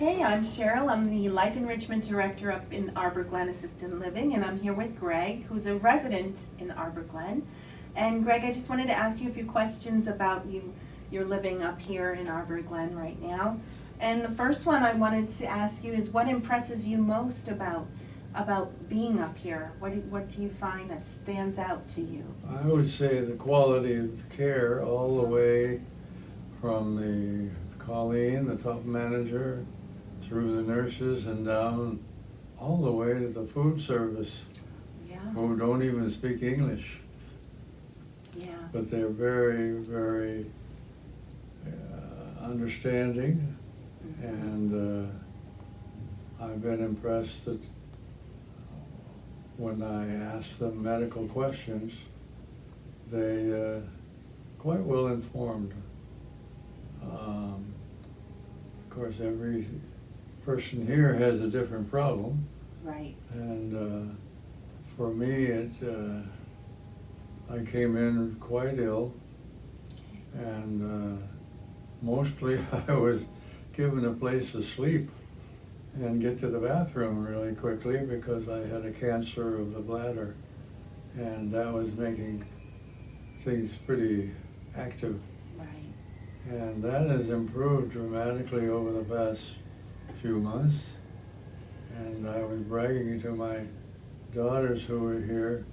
Okay, I'm Cheryl. I'm the Life Enrichment Director up in Arbor, Glen Assisted Living, and I'm here with Greg, who's a resident in Arbor, Glen. And Greg, I just wanted to ask you a few questions about you're living up here in Arbor, Glen right now. And the first one I wanted to ask you is, what impresses you most about being up here? What do you find that stands out to you? I would say the quality of care all the way from the Colleen, the top manager, through the nurses and down all the way to the food service, Yeah. who don't even speak English. Yeah. But they're very, very understanding, and I've been impressed that when I ask them medical questions, they quite well informed. Of course, every person here has a different problem. Right. And for me, I came in quite ill, and mostly I was given a place to sleep and get to the bathroom really quickly because I had a cancer of the bladder, and that was making things pretty active. And that has improved dramatically over the past few months. And I was bragging to my daughters who were here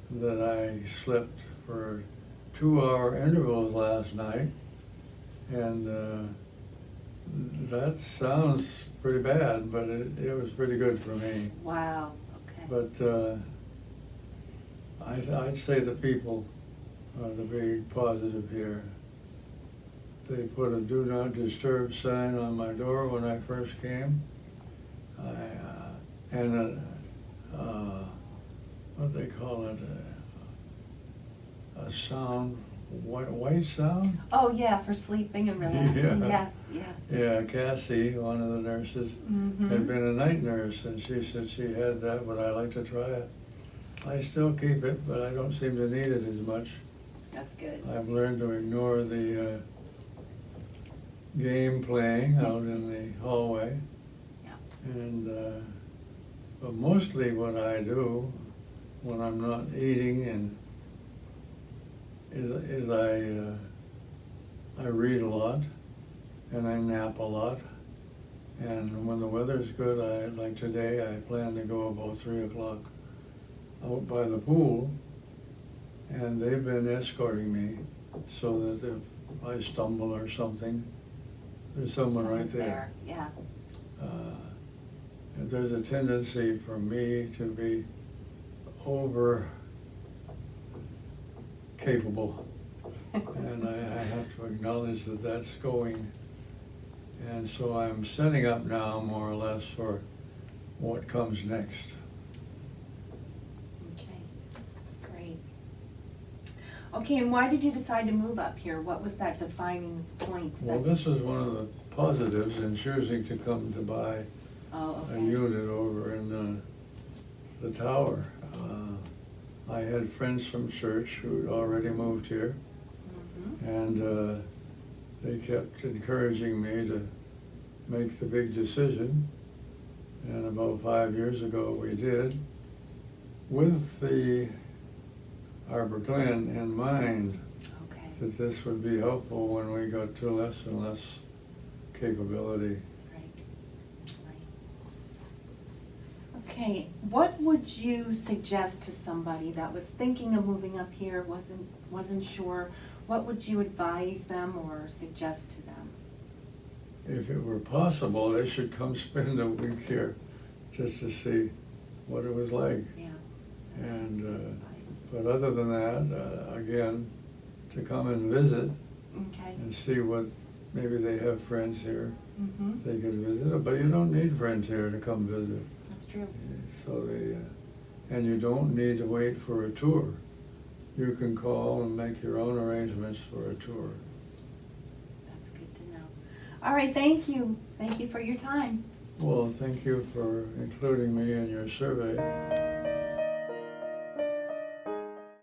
that I slept for 2-hour intervals last night. And that sounds pretty bad, but it was pretty good for me. Wow, okay. But I'd say the people are the big positive here. They put a do not disturb sign on my door when I first came. And what do they call it? A sound, white sound? Oh, yeah, for sleeping and relaxing. Yeah. Yeah. Yeah, Cassie, one of the nurses, had been a night nurse, and she said she had that, but I like to try it. I still keep it, but I don't seem to need it as much. That's good. I've learned to ignore the game playing out in the hallway. Yeah. And but mostly what I do when I'm not eating is I read a lot, and I nap a lot. And when the weather's good, like today, I plan to go about 3 o'clock out by the pool, and they've been escorting me so that if I stumble or something, there's someone right there. Yeah. There's a tendency for me to be over capable, and I have to acknowledge that that's going. And so I'm setting up now more or less for what comes next. Okay, that's great. Okay, and why did you decide to move up here? What was that defining point? Well, this was one of the positives in choosing to come to buy a unit over in the tower. I had friends from church who'd already moved here, and they kept encouraging me to make the big decision. And about 5 years ago we did, with the Arbor Glen in mind, that this would be helpful when we got to less and less capability. Okay, what would you suggest to somebody that was thinking of moving up here, wasn't sure? What would you advise them or suggest to them? If it were possible, they should come spend a week here just to see what it was like. Yeah. And but other than that, again, to come and visit and see what, maybe they have friends here. They could visit, but you don't need friends here to come visit. That's true. So and you don't need to wait for a tour. You can call and make your own arrangements for a tour. That's good to know. All right, thank you. Thank you for your time. Well, thank you for including me in your survey.